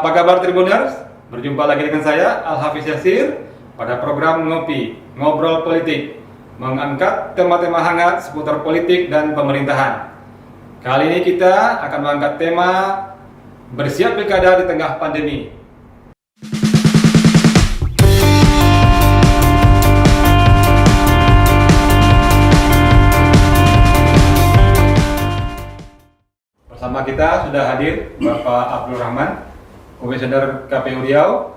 Apa kabar Tribuners? Berjumpa lagi dengan saya, Al-Hafiz Yasir, pada program Ngopi, Ngobrol Politik, mengangkat tema-tema hangat seputar politik dan pemerintahan. Kali ini kita akan mengangkat tema bersiap pilkada di tengah pandemi. Bersama kita sudah hadir Bapak Abdul Rahman, Komisioner KPU Riau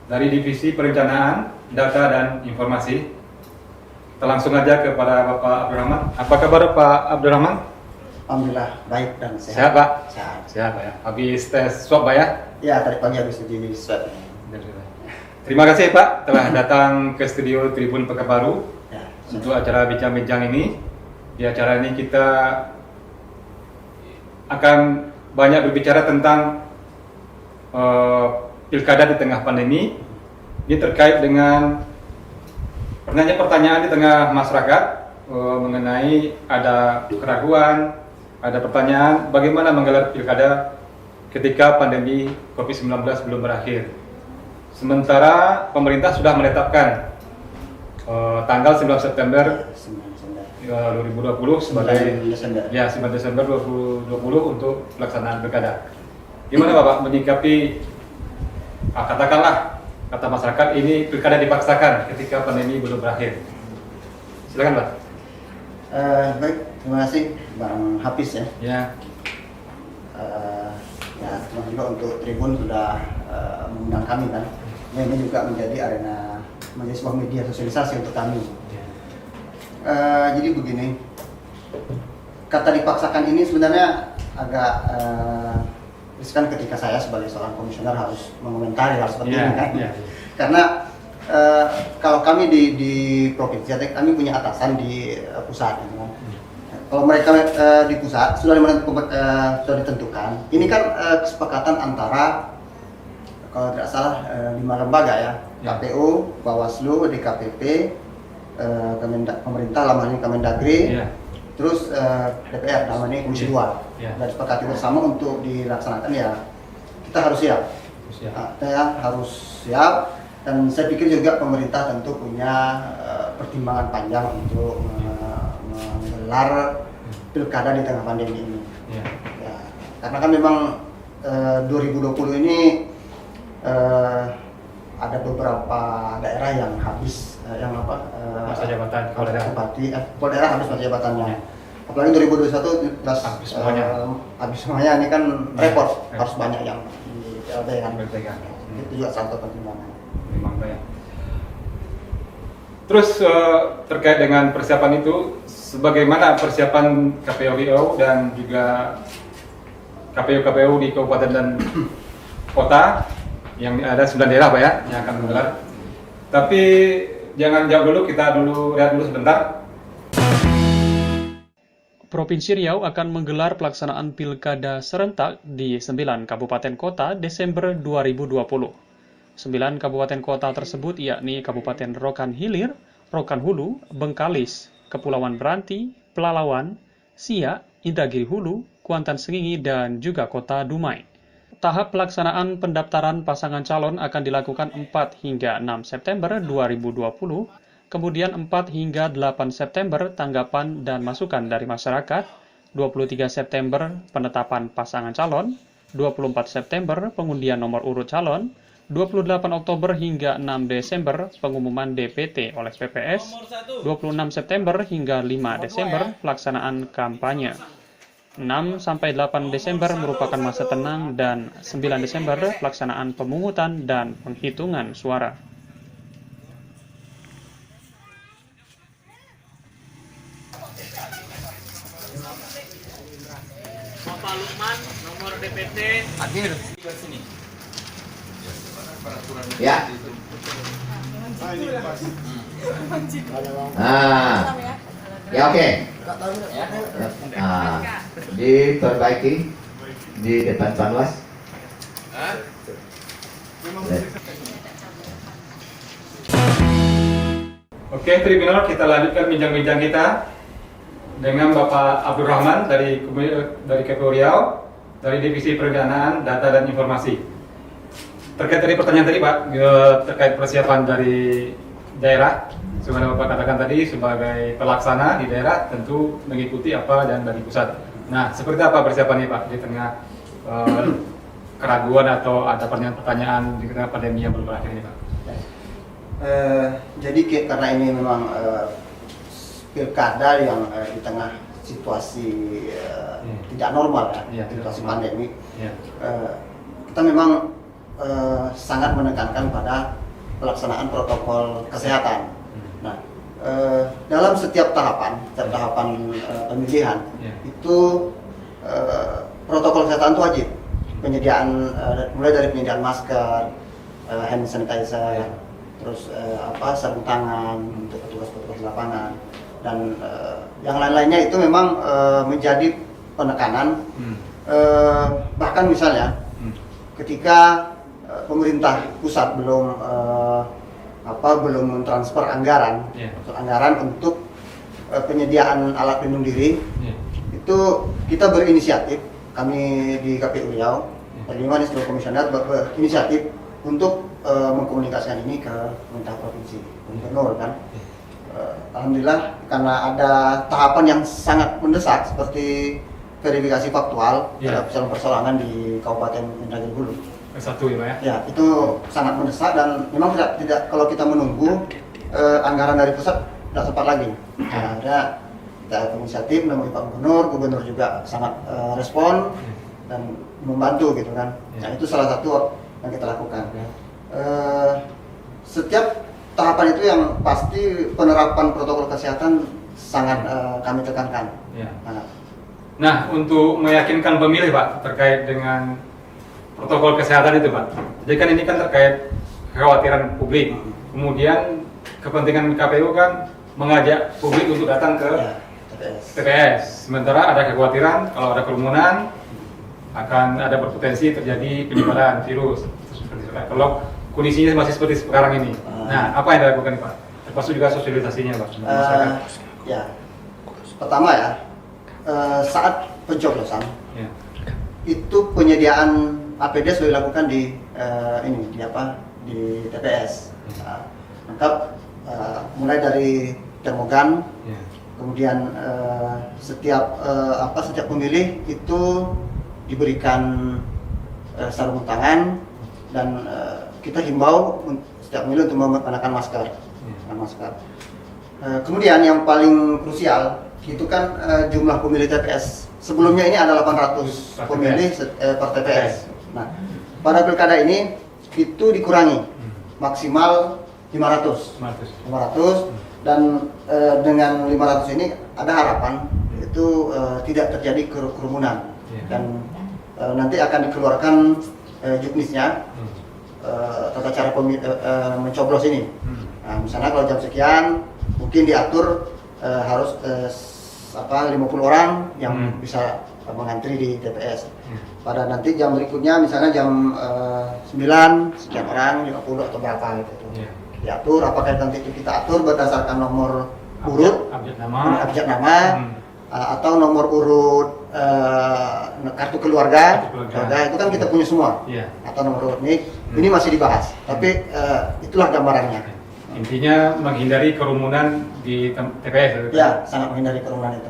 dari Divisi Perencanaan, Data dan Informasi. Kita langsung aja kepada Bapak Abdul Rahman. Apa kabar Pak Abdul Rahman? Alhamdulillah baik dan sehat. Sehat Pak? Sehat. Sehat Pak ya. Habis tes swab Pak ya? Ya, tadi pagi habis uji swab. Terima kasih Pak telah datang ke studio Tribun Pekanbaru Ya, untuk acara bincang-bincang ini. Di acara ini kita akan banyak berbicara tentang pilkada di tengah pandemi. Ini terkait dengan pertanyaan di tengah masyarakat mengenai ada keraguan, ada pertanyaan bagaimana menggelar pilkada ketika pandemi COVID-19 belum berakhir. Sementara pemerintah sudah menetapkan tanggal 9 September 2020 sebagai 9 Desember 2020 untuk pelaksanaan pilkada. Gimana Bapak menyikapi katakanlah kata masyarakat ini pilkada dipaksakan ketika pandemi belum berakhir? Silakan Pak. Baik, terima kasih Bang Hafiz ya. Ya. Ya, terima kasih juga untuk Tribun sudah mengundang kami kan. Ya, ini juga menjadi sebuah media sosialisasi untuk kami. Jadi begini, kata dipaksakan ini sebenarnya agak riskan ketika saya sebagai seorang komisioner harus mengomentari hal seperti ini kan. Karena kalau kami di provinsi, kami punya atasan di pusat. Kan? Kalau mereka di pusat sudah ditentukan. Ini kan kesepakatan antara kalau tidak salah 5 lembaga ya, KPU, Bawaslu, DKPP, pemerintah dalam hal ini Kemendagri, terus DPR dalam hal ini Komisi 2. Dan disepakati bersama untuk dilaksanakan ya kita harus siap. Kita harus siap dan saya pikir juga pemerintah tentu punya pertimbangan panjang untuk menggelar pilkada di tengah pandemi ini. Ya, karena kan memang 2020 ini ada beberapa daerah yang habis masa jabatan kepala daerah habis masa jabatannya. Apalagi 2021 habis semuanya ini kan repot, harus banyak yang di PLT kan. Itu juga satu pertimbangan. Memang banyak. Terus terkait dengan persiapan itu, sebagaimana persiapan KPU Riau dan juga KPU di kabupaten dan kota yang ada 9 daerah Pak ya yang akan menggelar. Tapi jangan jauh dulu, kita lihat dulu sebentar. Provinsi Riau akan menggelar pelaksanaan pilkada serentak di 9 kabupaten kota Desember 2020. 9 kabupaten kota tersebut yakni Kabupaten Rokan Hilir, Rokan Hulu, Bengkalis, Kepulauan Meranti, Pelalawan, Siak, Indragiri Hulu, Kuantan Sengingi, dan juga Kota Dumai. Tahap pelaksanaan pendaftaran pasangan calon akan dilakukan 4 hingga 6 September 2020, kemudian 4 hingga 8 September tanggapan dan masukan dari masyarakat, 23 September penetapan pasangan calon, 24 September pengundian nomor urut calon, 28 Oktober hingga 6 Desember pengumuman DPT oleh PPS, 26 September hingga 5 Desember pelaksanaan kampanye. 6-8 Desember merupakan masa tenang dan 9 Desember pelaksanaan pemungutan dan penghitungan suara. Bapak Lukman, nomor DPT hadir di sini. ya. Ya oke. Diperbaiki di depan Panwas. Oke, Tribunal, kita lanjutkan bincang-bincang kita dengan Bapak Abdul Rahman dari KPU Riau, dari Divisi Perencanaan, Data dan Informasi. Terkait dari pertanyaan tadi Pak, terkait persiapan dari daerah, sebenarnya Bapak katakan tadi sebagai pelaksana di daerah tentu mengikuti apa dan dari pusat. Nah, seperti apa persiapannya Pak di tengah keraguan atau ada pertanyaan di tengah pandemi yang belum berakhir ini Pak? Jadi karena ini memang pilkada yang di tengah situasi tidak normal ya, situasi pandemi, kita memang sangat menekankan pada pelaksanaan protokol kesehatan. Nah, dalam setiap tahapan pemilihan itu protokol kesehatan itu wajib. Penyediaan mulai dari penyediaan masker, hand sanitizer, terus sarung tangan untuk petugas-petugas lapangan, dan yang lain-lainnya itu memang menjadi penekanan. Bahkan misalnya ketika pemerintah pusat belum mentransfer anggaran untuk penyediaan alat pelindung diri, itu kita berinisiatif, kami di KPU Riau, Perlima nih seluruh komisioner berinisiatif untuk mengkomunikasikan ini ke pemerintah provinsi, gubernur kan. Alhamdulillah karena ada tahapan yang sangat mendesak seperti verifikasi faktual terhadap calon persoalangan di Kabupaten Indragiri Hulu. Satu ya Pak ya? Ya, itu sangat mendesak dan memang tidak kalau kita menunggu anggaran dari pusat tidak sempat lagi. Akhirnya kita inisiatif menemui Pak Gubernur juga sangat respon dan membantu gitu kan. Nah, itu salah satu yang kita lakukan. Setiap tahapan itu yang pasti penerapan protokol kesehatan sangat kami tekankan. Nah, untuk meyakinkan pemilih Pak terkait dengan protokol kesehatan itu Pak, jadi kan ini kan terkait kekhawatiran publik, kemudian kepentingan KPU kan mengajak publik untuk datang ke TPS. Sementara ada kekhawatiran kalau ada kerumunan akan ada berpotensi terjadi penyebaran virus. Kalau kondisinya masih seperti sekarang ini, nah apa yang dilakukan Pak? Termasuk juga sosialisasinya Pak. Ya, pertama ya, saat pencoblosan itu penyediaan APD sudah dilakukan di TPS. Lengkap, mulai dari termogan, kemudian setiap pemilih itu diberikan sarung tangan dan kita himbau setiap pemilih untuk menggunakan masker. Kemudian yang paling krusial itu kan jumlah pemilih TPS. Sebelumnya ini ada 800 pemilih per TPS. Nah, pada pilkada ini itu dikurangi maksimal 500 dan dengan 500 ini ada harapan itu tidak terjadi kerumunan dan nanti akan dikeluarkan juknisnya tata cara mencoblos ini. Nah, misalnya kalau jam sekian mungkin diatur harus 50 orang yang bisa mengantri di TPS. Pada nanti jam berikutnya misalnya jam 9 sekian orang, 50 atau berapa gitu. Diatur apakah nanti itu kita atur berdasarkan nomor urut, abjad nama, atau nomor urut kartu keluarga itu kan kita punya semua, atau nomor urut nik. Ini masih dibahas, tapi itulah gambarannya. Intinya menghindari kerumunan di TPS. Ya, sangat menghindari kerumunan itu.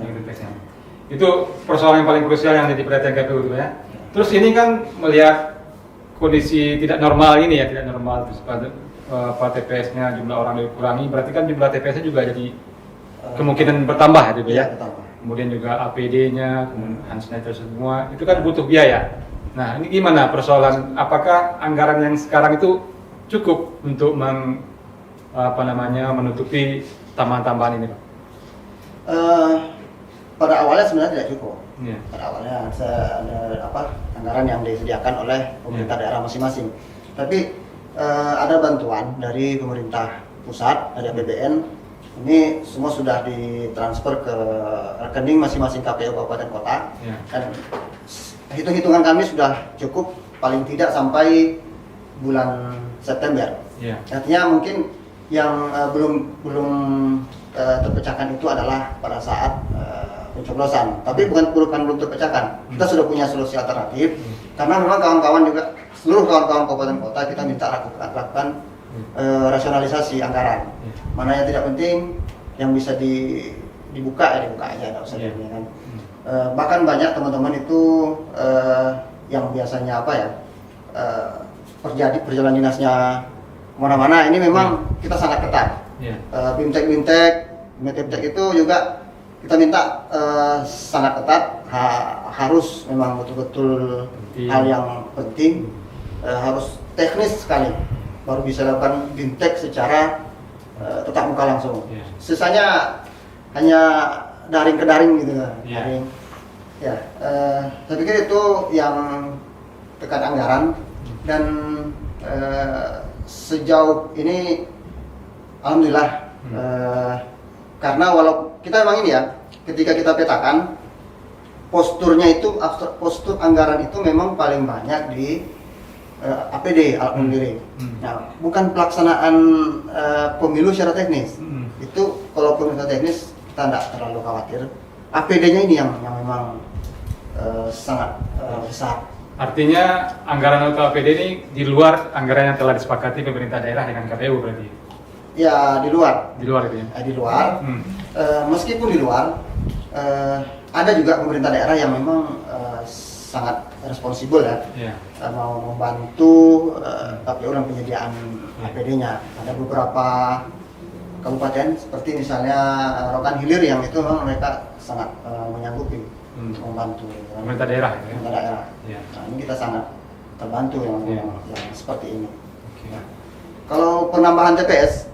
Itu persoalan yang paling krusial yang diperhatikan KPU ya. Terus ini kan melihat kondisi tidak normal ini ya, tidak normal terus pada TPS-nya jumlah orang dikurangi, berarti kan jumlah TPS-nya juga jadi kemungkinan bertambah gitu ya. Kemudian juga APD-nya, kemudian hand sanitizer semua, itu kan butuh biaya. Nah, ini gimana persoalan, apakah anggaran yang sekarang itu cukup untuk menutupi tambahan-tambahan ini Pak? Pada awalnya sebenarnya tidak cukup. Pada awalnya ada anggaran yang disediakan oleh pemerintah daerah masing-masing. Tapi ada bantuan dari pemerintah pusat, dari APBN. Ini semua sudah ditransfer ke rekening masing-masing KPU kabupaten kota. Dan hitung-hitungan kami sudah cukup paling tidak sampai bulan September. Artinya mungkin yang belum terpecahkan itu adalah pada saat pencoblosan. Tapi bukan belum terpecahkan. Kita sudah punya solusi alternatif karena memang kawan-kawan juga seluruh kawan-kawan kabupaten kota kita minta lakukan rasionalisasi anggaran. Mana yang tidak penting yang bisa dibuka ya dibuka aja, nggak usah ini kan. Bahkan banyak teman-teman itu yang biasanya apa ya perjalanan dinasnya kemana-mana ini memang kita sangat ketat. Bimtek itu juga kita minta sangat ketat, harus memang betul-betul hal yang penting, harus teknis sekali baru bisa lakukan bimtek secara tetap muka langsung. Sisanya hanya daring ke daring gitu kan. Daring. Ya, saya pikir itu yang tekan anggaran dan sejauh ini alhamdulillah karena walau kita memang ini ya ketika kita petakan posturnya itu postur anggaran itu memang paling banyak di APD alhamdulillah. Nah, bukan pelaksanaan pemilu secara teknis. Itu kalau pemilu secara teknis kita tidak terlalu khawatir. APD-nya ini yang memang sangat besar. Artinya anggaran untuk APD ini di luar anggaran yang telah disepakati pemerintah daerah dengan KPU berarti? Ya di luar. Di luar itu ya? Di luar. Meskipun di luar, ada juga pemerintah daerah yang memang sangat responsibel ya, mau membantu KPU dalam penyediaan APD-nya. Ada beberapa kabupaten seperti misalnya Rokan Hilir yang itu memang mereka sangat menyanggupi membantu pemerintah daerah. Pemerintah daerah. Nah, ini kita sangat terbantu yang seperti ini. Nah, kalau penambahan TPS,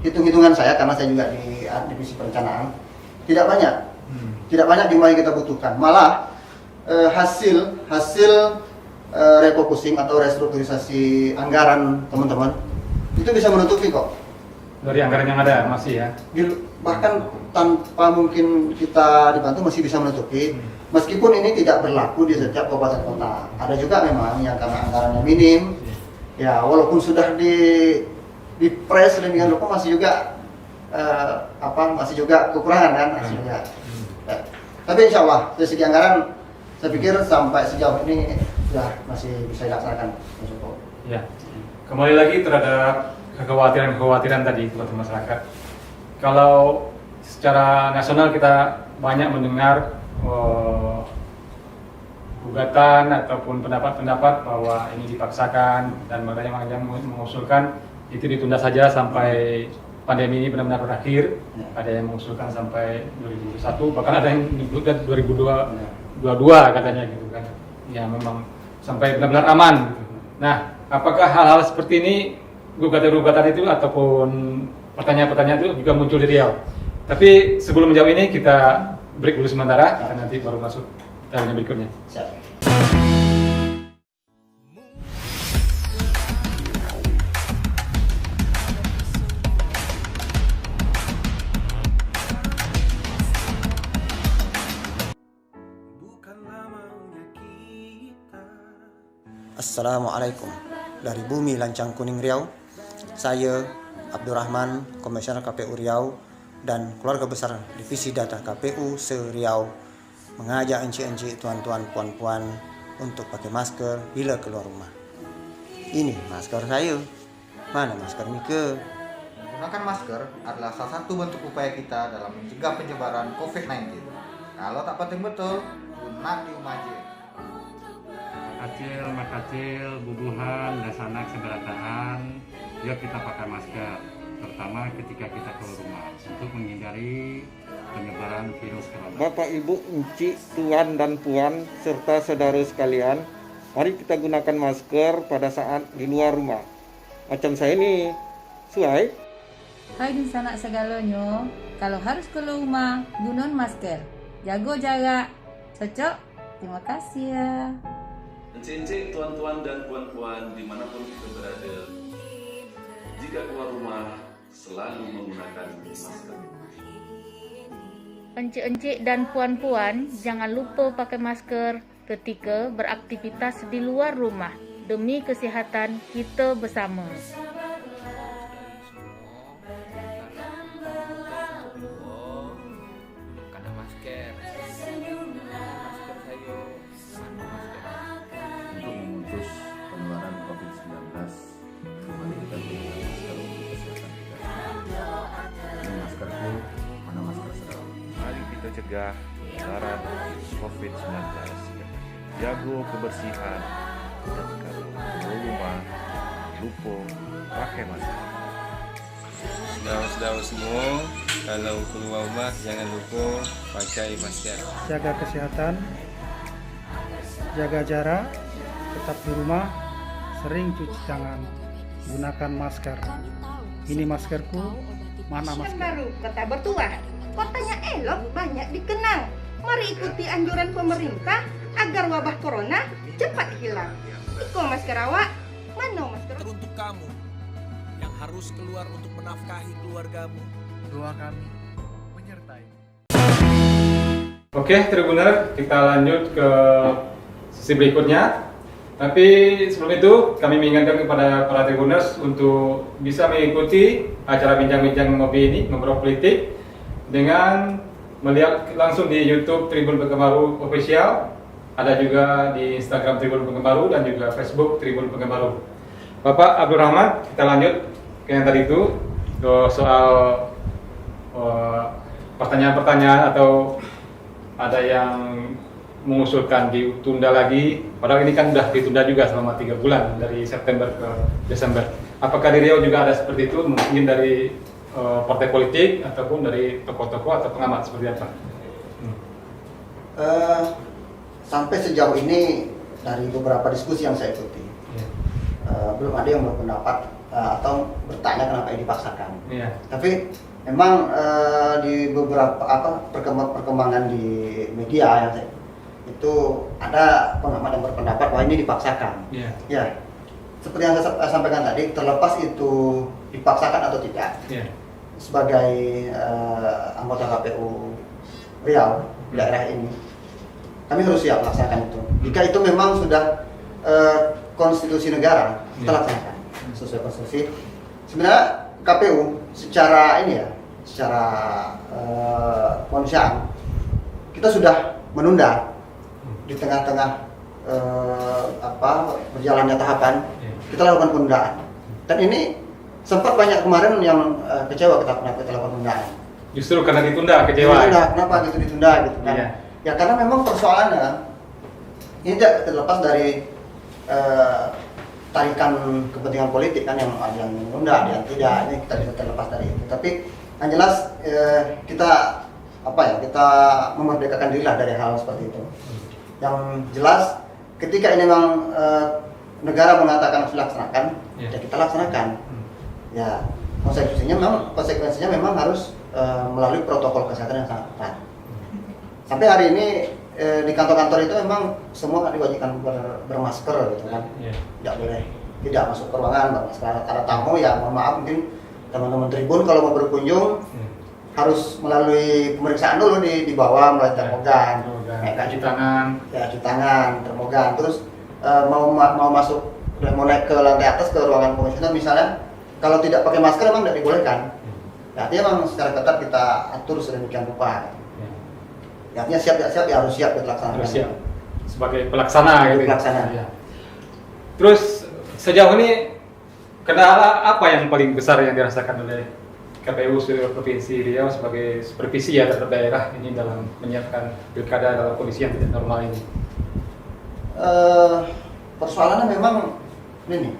hitung-hitungan saya karena saya juga di divisi perencanaan tidak banyak. Tidak banyak jumlah yang kita butuhkan. Malah hasil refocusing atau restrukturisasi anggaran teman-teman itu bisa menutupi kok. Dari anggaran yang ada masih ya? Bahkan tanpa mungkin kita dibantu masih bisa menutupi. Meskipun ini tidak berlaku di setiap kabupaten kota. Ada juga memang yang karena anggarannya minim. Ya walaupun sudah di press dan dengan lupa masih juga masih juga kekurangan kan masih juga. Tapi insya Allah dari segi anggaran saya pikir sampai sejauh ini ya masih bisa dilaksanakan. Ya. Kembali lagi terhadap kekhawatiran tadi buat masyarakat. Kalau secara nasional kita banyak mendengar gugatan ataupun pendapat-pendapat bahwa ini dipaksakan dan makanya yang mengusulkan itu ditunda saja sampai pandemi ini benar-benar berakhir. Ada yang mengusulkan sampai 2021, bahkan ada yang menyebutkan 2022 katanya gitu kan. Ya memang sampai benar-benar aman gitu. Nah, apakah hal-hal seperti ini gugatan-gugatan itu ataupun pertanyaan-pertanyaan itu juga muncul di Riau? Tapi sebelum menjawab ini kita break dulu sementara, kita nanti baru masuk tanya berikutnya. Siap. Assalamualaikum. Dari bumi Lancang Kuning Riau, saya Abdurrahman, Komisioner KPU Riau dan keluarga besar Divisi Data KPU se-Riau mengajak encik-encik, tuan-tuan, puan-puan untuk pakai masker bila keluar rumah. Ini masker saya. Mana masker Mika? Menggunakan masker adalah salah satu bentuk upaya kita dalam mencegah penyebaran COVID-19. Kalau tak penting betul, guna di rumah aja. Makacil, bubuhan, dan sanak seberataan, yuk kita pakai masker, terutama ketika kita keluar rumah untuk menghindari penyebaran virus corona. Bapak, Ibu, Encik, Tuan dan Puan, serta saudara sekalian, mari kita gunakan masker pada saat di luar rumah. Macam saya nih, Suai. Hai di sanak segalanya, kalau harus keluar rumah, gunakan masker. Jaga jarak. Cocok? Terima kasih ya. Encik-encik, tuan-tuan dan puan-puan dimanapun kita berada, jika keluar rumah selalu menggunakan masker. Encik-encik dan puan-puan jangan lupa pakai masker ketika beraktivitas di luar rumah demi kesihatan kita bersama. mencegah penularan COVID-19. Jago kebersihan dan kalau keluar rumah lupa pakai masker. Saudara-saudara semua, kalau keluar rumah jangan lupa pakai masker. Jaga kesehatan, jaga jarak, tetap di rumah, sering cuci tangan, gunakan masker. Ini maskerku, mana masker? Baru kota bertuah, kotanya elok banyak dikenal. Mari ikuti anjuran pemerintah agar wabah corona cepat hilang. Iko masker awak, mana masker? Teruntuk kamu yang harus keluar untuk menafkahi keluargamu, doa kami menyertai. Oke, Tribuner, kita lanjut ke sesi berikutnya. Tapi sebelum itu, kami mengingatkan kepada para Tribuners untuk bisa mengikuti acara bincang-bincang ngopi ini, ngobrol politik, dengan melihat langsung di YouTube Tribun Pekanbaru Official, ada juga di Instagram Tribun Pekanbaru dan juga Facebook Tribun Pekanbaru. Bapak Abdul Rahman, kita lanjut ke yang tadi itu, soal pertanyaan-pertanyaan atau ada yang mengusulkan ditunda lagi, padahal ini kan sudah ditunda juga selama 3 bulan dari September ke Desember. Apakah di Riau juga ada seperti itu, mungkin dari partai politik ataupun dari tokoh-tokoh atau pengamat seperti apa? Sampai sejauh ini dari beberapa diskusi yang saya ikuti, belum ada yang berpendapat atau bertanya kenapa ini dipaksakan. Tapi memang di beberapa perkembangan di media yang saya itu ada pengamat yang berpendapat bahwa ini dipaksakan. Ya, seperti yang saya sampaikan tadi, terlepas itu dipaksakan atau tidak, sebagai anggota KPU Riau daerah ini, kami harus siap laksanakan itu. Jika itu memang sudah konstitusi negara, kita laksanakan sesuai konstitusi. Sebenarnya KPU secara ini ya, secara kemanusiaan kita sudah menunda di tengah-tengah berjalannya tahapan, kita lakukan penundaan. Dan ini sempat banyak kemarin yang kecewa kenapa kita lakukan penundaan. Justru karena ditunda kecewa. Kenapa gitu ditunda gitu kan? Ya karena memang persoalannya kan ini tidak terlepas dari tarikan kepentingan politik kan, yang ada yang menunda, ada yang tidak. Ini kita bisa terlepas dari itu. Tapi yang jelas kita kita memerdekakan diri lah dari hal seperti itu. Yang jelas ketika ini memang negara mengatakan harus dilaksanakan, ya kita laksanakan. Ya konsekuensinya memang harus melalui protokol kesehatan yang sangat ketat. Sampai hari ini di kantor-kantor itu memang semua diwajibkan bermasker gitu kan. Tidak boleh tidak masuk ke ruangan bermasker. Ada tamu ya mohon maaf, mungkin teman-teman Tribun kalau mau berkunjung harus melalui pemeriksaan dulu di bawah, melalui termogan, cuci tangan, termogan. Terus mau masuk, mau naik ke lantai atas ke ruangan komisioner misalnya, kalau tidak pakai masker memang tidak dibolehkan. Artinya memang secara ketat kita atur sedemikian rupa. Artinya siap ya harus siap dilaksanakan. Harus siap sebagai pelaksana gitu. Ya. Terus sejauh ini kendala apa yang paling besar yang dirasakan oleh KPU seluruh Provinsi Riau sebagai supervisi ya terhadap daerah ini dalam menyiapkan pilkada dalam kondisi yang tidak normal ini? Persoalannya memang ini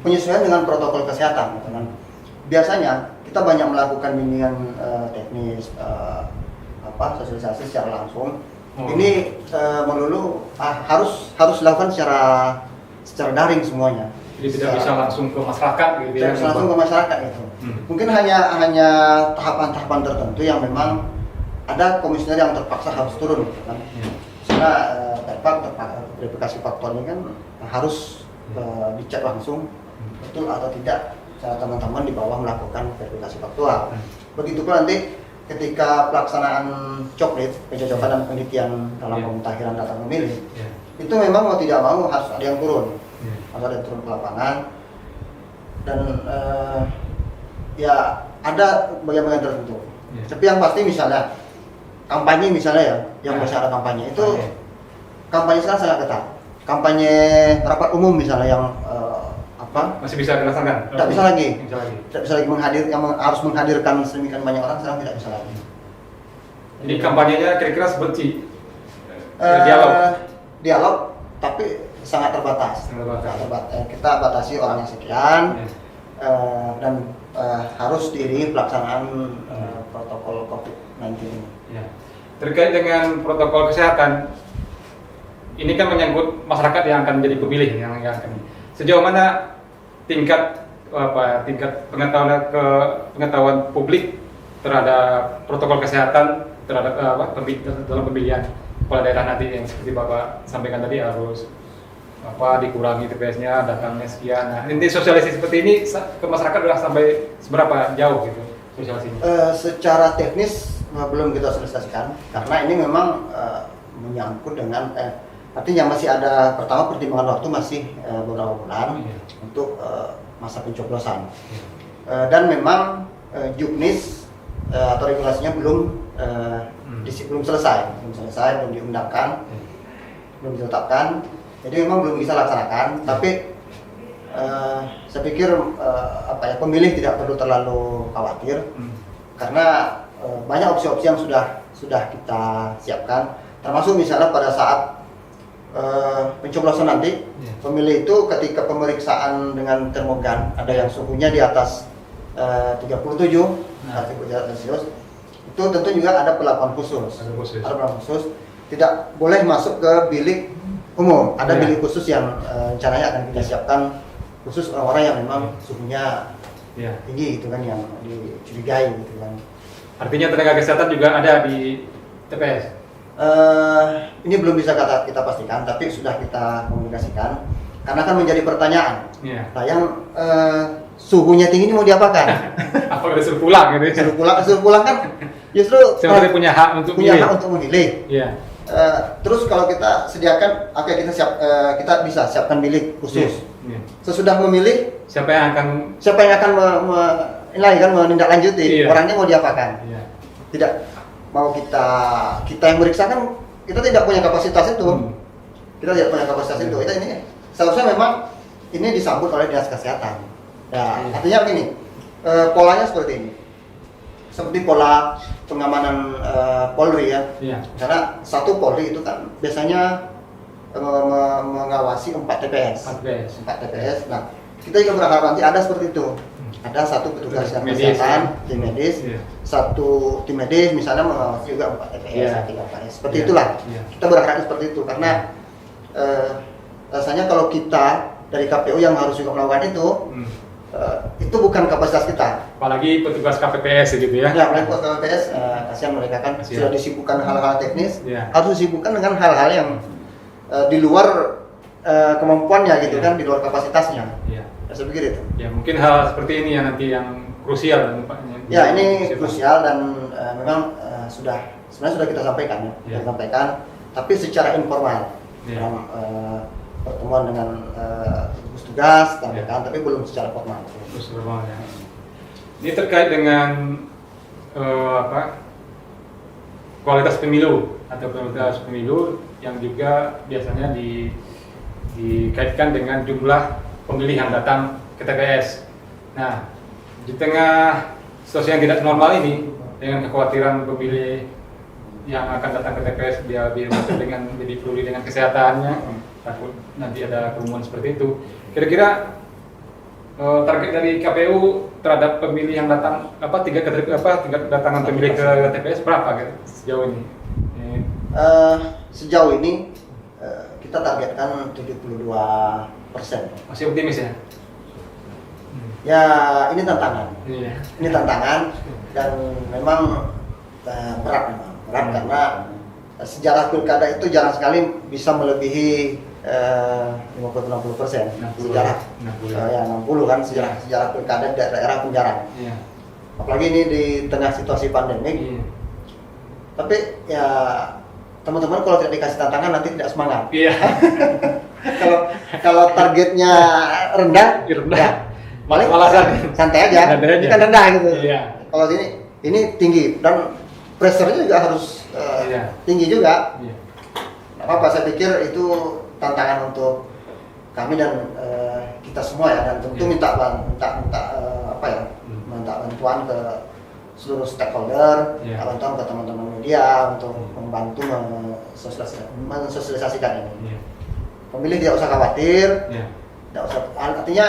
penyesuaian dengan protokol kesehatan, teman. Biasanya kita banyak melakukan bimbingan teknis, sosialisasi secara langsung. Ini melulu harus dilakukan secara daring semuanya. Jadi tidak bisa langsung ke masyarakat gitu ya? Bisa langsung ke masyarakat gitu. Mungkin hanya tahapan-tahapan tertentu yang memang ada komisioner yang terpaksa harus turun gitu kan. Karena verifikasi faktual ini kan harus dicek langsung betul atau tidak cara teman-teman di bawah melakukan verifikasi faktual. Begitu pula nanti ketika pelaksanaan coklit, pencocokan dan penelitian dalam pemutakhiran data pemilih, itu memang mau tidak mau harus ada yang turun. Harus ada yang turun ke lapangan. Dan ya ada bagian-bagian tertentu. Tapi yang pasti misalnya kampanye misalnya ya, yang biasa ada kampanye itu kampanye sekarang sangat ketat. Kampanye rapat umum misalnya yang masih bisa dilaksanakan? Tidak bisa lagi. Tidak bisa lagi yang harus menghadirkan sedemikian banyak orang sekarang tidak bisa lagi. Ini kampanyenya kira-kira seperti dialog, tapi sangat terbatas. Kita batasi orangnya sekian, dan harus diiringi pelaksanaan protokol COVID-19 ini. Ya. Terkait dengan protokol kesehatan, ini kan menyangkut masyarakat yang akan menjadi pemilih yang akan. Sejauh mana tingkat pengetahuan publik terhadap protokol kesehatan terhadap dalam pemilihan kepala daerah nanti yang seperti Bapak sampaikan tadi harus dikurangi TPS-nya, datangnya sekian. Nah, inti sosialisasi seperti ini ke masyarakat sudah sampai seberapa jauh gitu sosialisasinya? Secara teknis belum kita sosialisasikan karena ini memang menyangkut dengan artinya masih ada pertimbangan waktu masih beberapa bulan untuk masa pencoblosan. Dan memang juknis atau regulasinya belum selesai, belum diundangkan, belum ditetapkan. Jadi memang belum bisa laksanakan, tapi saya pikir pemilih tidak perlu terlalu khawatir karena banyak opsi-opsi yang sudah kita siapkan, termasuk misalnya pada saat pencoblosan nanti, pemilih itu ketika pemeriksaan dengan termogan ada yang suhunya di atas 37 Celcius, itu tentu juga ada perlakuan khusus. Ada perlakuan khusus, tidak boleh masuk ke bilik umum. Ada bilik khusus yang rencananya akan kita siapkan khusus orang-orang yang memang suhunya tinggi gitu kan, yang dicurigai gitu kan. Artinya tenaga kesehatan juga ada di TPS? Ini belum bisa kita pastikan, tapi sudah kita komunikasikan karena kan menjadi pertanyaan. Nah, yang suhunya tinggi ini mau diapakan? Apakah disuruh pulang gitu? Suruh pulang kan justru sebenarnya punya hak untuk memilih. Terus kalau kita sediakan, kita bisa siapkan bilik khusus. Sesudah memilih, siapa yang akan menindaklanjuti orangnya mau diapakan? Tidak mau kita yang meriksa kan kita tidak punya kapasitas itu. Ini seharusnya memang ini disambut oleh dinas kesehatan. Nah, artinya begini, polanya seperti ini. Seperti pola pengamanan Polri ya. Karena satu Polri itu kan biasanya mengawasi 4 TPS. Nah, kita juga berharap nanti ada seperti itu. Ada satu petugas yang kesehatan, tim medis, satu tim medis misalnya mengawasi juga 4 TPS, 3 TPS. Seperti itulah. Kita berharap seperti itu karena rasanya kalau kita dari KPU yang harus juga melakukan itu bukan kapasitas kita. Apalagi petugas KPPS gitu ya. Ya, apalagi petugas KPPS, kasihan mereka kan sudah disibukkan hal-hal teknis, harus disibukkan dengan hal-hal yang di luar kemampuannya gitu kan, di luar kapasitasnya. Saya pikir itu. Ya, mungkin hal seperti ini yang nanti yang krusial nampaknya. Ya, ini krusial dan memang sebenarnya sudah kita sampaikan kita sampaikan, tapi secara informal dalam pertemuan dengan gugus tugas, tapi belum secara formal. Ini terkait dengan kualitas pemilu atau kualitas pemilu yang juga biasanya dikaitkan dengan jumlah pemilih yang datang ke TPS. Nah, di tengah situasi yang tidak normal ini, dengan kekhawatiran pemilih yang akan datang ke TPS dia dengan jadi peduli dengan kesehatannya, takut nanti ada kerumunan seperti itu. Kira-kira target dari KPU terhadap pemilih yang datang tiga kedatangan pemilih ke TPS berapa gitu, sejauh ini? Sejauh ini kita targetkan 72%. Masih optimis ya? Ya, ini tantangan. Ini tantangan dan memang berat karena sejarah pilkada itu jarang sekali bisa melebihi 50-60%. Sejarah 60 kan sejarah pilkada daerah penjara. Apalagi ini di tengah situasi pandemik. Tapi ya teman-teman kalau tidak dikasih tantangan nanti tidak semangat. Kalau targetnya rendah, paling santai aja. Ini kan rendah gitu. Kalau ini tinggi dan pressure-nya juga harus tinggi juga. Nggak apa-apa, saya pikir itu tantangan untuk kami dan kita semua ya, dan tentu minta bantuan ke seluruh stakeholder, Ya. atau ke teman-teman media untuk membantu mensosialisasikan ini. Ya. Pemilih tidak usah khawatir, Ya. tidak usah, artinya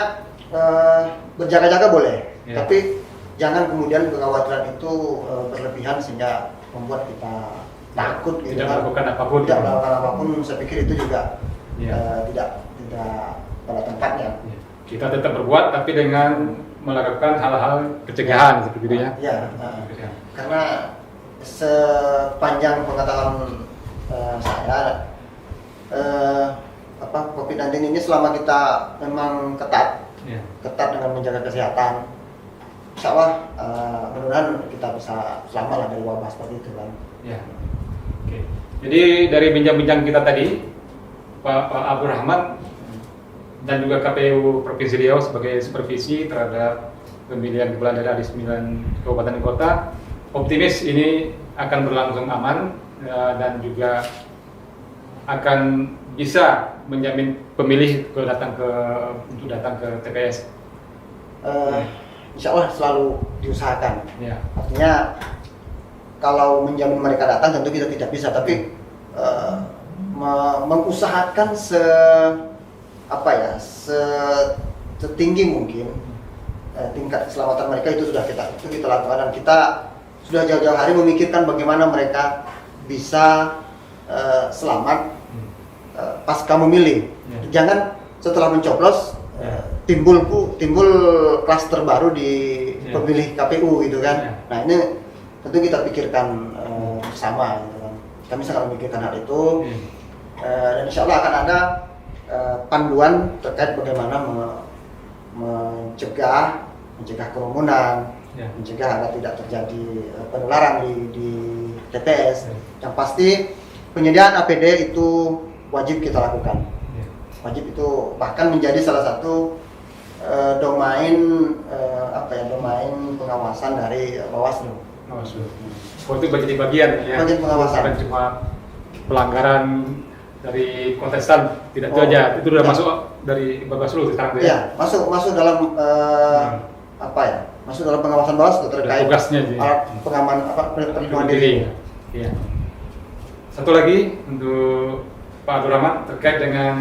berjaga-jaga boleh, Ya. tapi jangan kemudian kekhawatiran itu berlebihan sehingga membuat kita takut gitu Tidak kan. melakukan apapun. Tidak melakukan apapun, saya pikir itu juga Ya. tidak pada tempatnya. Kita tetap berbuat tapi dengan melakukan hal-hal pencegahan seperti itu ya. Ya, karena sepanjang pengetahuan saya, COVID-19 ini selama kita memang ketat dengan menjaga kesehatan, insya Allah mudah-mudahan kita bisa selamat lah dari wabah seperti itu kan. Ya. Oke. Jadi dari bincang-bincang kita tadi, Pak Abdul Rahman dan juga KPU Provinsi Riau sebagai supervisi terhadap pemilihan kepala daerah di 9 kabupaten dan kota, optimis ini akan berlangsung aman dan juga akan bisa menjamin pemilih untuk datang ke TPS. Insya Allah selalu diusahakan. Ya. Artinya kalau menjamin mereka datang tentu kita tidak bisa, tapi mengusahakan setinggi mungkin tingkat keselamatan mereka itu kita lakukan, dan kita sudah jauh-jauh hari memikirkan bagaimana mereka bisa selamat pasca memilih. Jangan setelah mencoblos timbul klaster baru di pemilih KPU gitu kan. Nah ini tentu kita pikirkan bersama gitu kan. Kami sangat memikirkan hal itu, dan insya Allah akan ada panduan terkait bagaimana mencegah kerumunan, mencegah agar tidak terjadi penularan di TPS. Yang pasti penyediaan APD itu wajib kita lakukan. Wajib itu bahkan menjadi salah satu domain pengawasan dari Bawaslu. Seperti menjadi bagian ya. Bagian pengawasan. Bukan cuma pelanggaran dari kontestan, tidak itu aja. Itu sudah masuk dari Bawaslu sekarang ya. Iya, masuk dalam masuk dalam pengawasan Bawaslu terkait tugasnya alat pengaman perlindungan diri. Iya. Satu lagi untuk Pak Abdul Rahman terkait dengan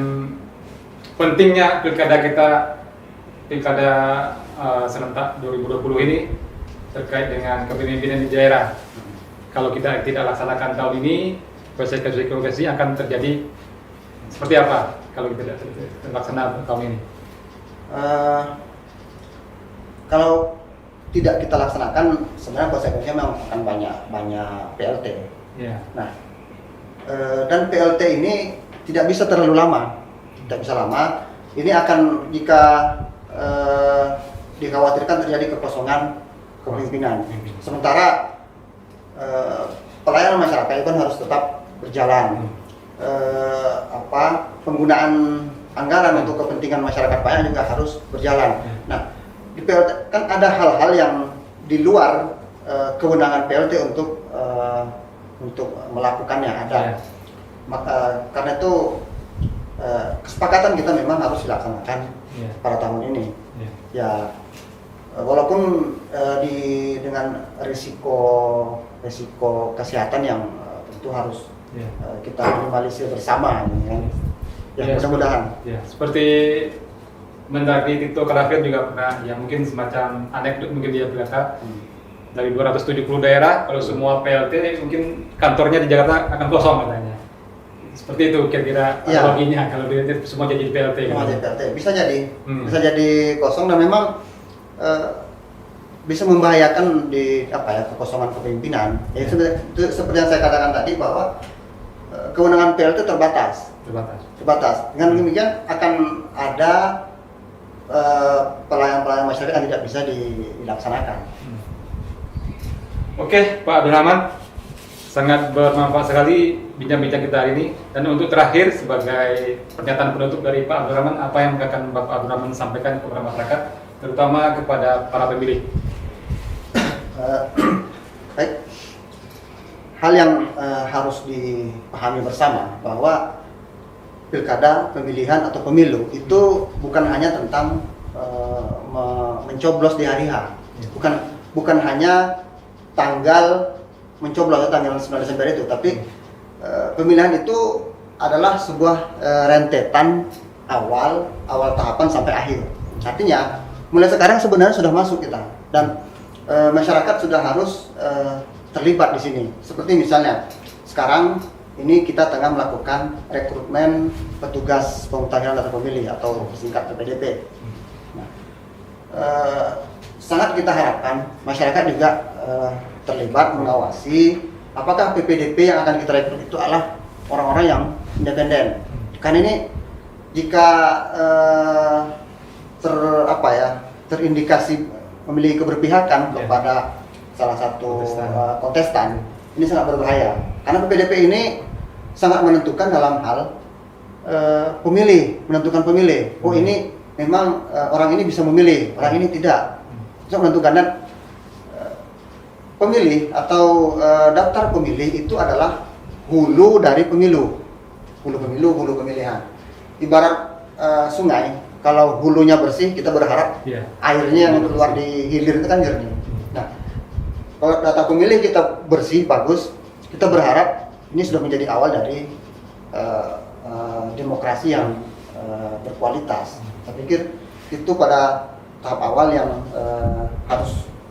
pentingnya pilkada serentak 2020 ini terkait dengan kepemimpinan di daerah. Kalau kita tidak laksanakan tahun ini, konsekuensi akan terjadi seperti apa kalau kita tidak terlaksana tahun ini? Kalau tidak kita laksanakan, sebenarnya konsekuensinya memang akan banyak PLT. Yeah. Nah, dan PLT ini tidak bisa terlalu lama, tidak bisa lama. Ini akan jika dikhawatirkan terjadi kekosongan kepemimpinan. Sementara pelayanan masyarakat itu kan harus tetap berjalan. Penggunaan anggaran untuk kepentingan masyarakat pelayanan juga harus berjalan. Nah, di PLT kan ada hal-hal yang di luar kewenangan PLT untuk melakukannya ada. Karena itu kesepakatan kita memang harus dilaksanakan pada tahun ini. Ya, walaupun dengan risiko kesehatan yang tentu harus kita minimalisir bersama, kan? Ya, mudah-mudahan. Ya, seperti Mendagri Tito Karnavian juga pernah, ya mungkin semacam anekdot mungkin dia berkata dari 270 daerah, kalau semua PLT mungkin kantornya di Jakarta akan kosong katanya. Seperti itu kira-kira analoginya kalau semua jadi PLT. Semua jadi PLT bisa jadi kosong, dan memang bisa membahayakan di kekosongan kepemimpinan. Ya, seperti yang saya katakan tadi bahwa kewenangan PLT terbatas. Dengan demikian akan ada pelayanan masyarakat yang tidak bisa dilaksanakan. Oke, Pak Abdul Rahman, sangat bermanfaat sekali bincang-bincang kita hari ini. Dan untuk terakhir sebagai pernyataan penutup dari Pak Abdul Rahman, apa yang akan Bapak Abdul Rahman sampaikan kepada masyarakat, terutama kepada para pemilih? Baik. Hal yang harus dipahami bersama bahwa pilkada, pemilihan atau pemilu itu bukan hanya tentang mencoblos di hari H, bukan hanya tanggal mencoblos tanggal 9 Desember itu, tapi pemilihan itu adalah sebuah rentetan awal tahapan sampai akhir. Artinya mulai sekarang sebenarnya sudah masuk kita, dan masyarakat sudah harus terlibat di sini. Seperti misalnya sekarang ini kita tengah melakukan rekrutmen petugas pemutahiran data pemilih atau singkat PPDP. Nah, sangat kita harapkan masyarakat juga terlibat mengawasi apakah PPDP yang akan kita rekrut itu adalah orang-orang yang independen. Karena ini jika terindikasi memiliki keberpihakan kepada salah satu kontestan, ini sangat berbahaya. Karena PPDP ini sangat menentukan dalam hal menentukan pemilih. Oh, ini memang orang ini bisa memilih, orang ini tidak. Itu menentukan, dan pemilih atau daftar pemilih itu adalah hulu dari pemilu. Hulu pemilihan. Ibarat sungai, kalau hulunya bersih, kita berharap airnya yang keluar di hilir itu kan jernih. Nah, kalau data pemilih kita bersih, bagus, kita berharap ini sudah menjadi awal dari demokrasi yang berkualitas. Saya pikir itu pada tahap awal yang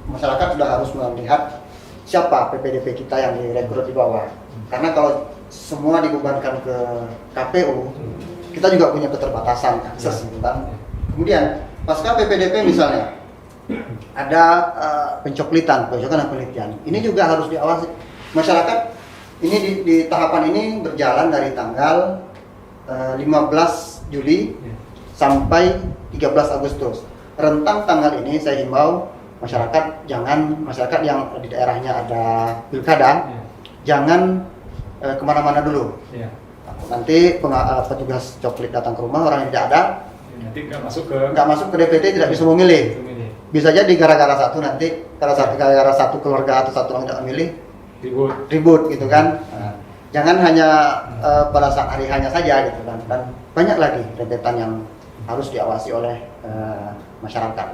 masyarakat sudah harus melihat siapa PPDP kita yang direkrut di bawah. Karena kalau semua dibebankan ke KPU, kita juga punya keterbatasan akses. Kemudian pasca PPDP misalnya ada pencocokan dan penelitian. Ini juga harus diawasi. Masyarakat ini di tahapan ini berjalan dari tanggal 15 Juli sampai 13 Agustus. Rentang tanggal ini saya himbau masyarakat yang di daerahnya ada pilkada jangan kemana-mana dulu. Nanti petugas coklit datang ke rumah, orang yang tidak ada nanti nggak masuk ke DPT, tidak bisa memilih. Bisa jadi gara-gara satu keluarga atau satu orang tidak memilih ribut gitu kan. Nah, jangan hanya pada saat hari hanya saja gitu kan, dan banyak lagi rentetan yang harus diawasi oleh masyarakat.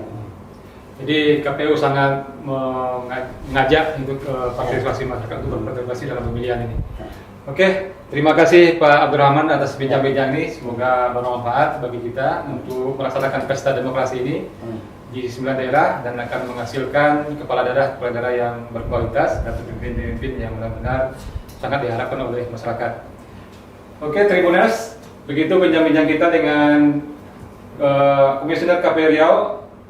Jadi KPU sangat mengajak untuk partisipasi masyarakat untuk berpartisipasi dalam pemilihan ini. Oke, terima kasih Pak Abdurrahman atas bincang-bincang ini. Semoga bermanfaat bagi kita untuk melaksanakan pesta demokrasi ini di 9 daerah dan akan menghasilkan kepala daerah yang berkualitas dan pemimpin-pemimpin yang benar-benar sangat diharapkan oleh masyarakat. Oke, Tribuners, begitu bincang-bincang kita dengan Komisioner KPU Riau,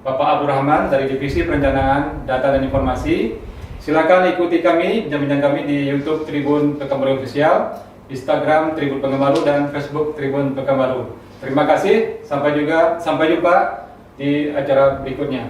Bapak Abdurrahman dari Divisi Perencanaan Data dan Informasi. Silakan ikuti kami, bincang-bincang kami di YouTube Tribun Pekanbaru Official, Instagram Tribun Pekanbaru, dan Facebook Tribun Pekanbaru. Terima kasih, sampai jumpa di acara berikutnya.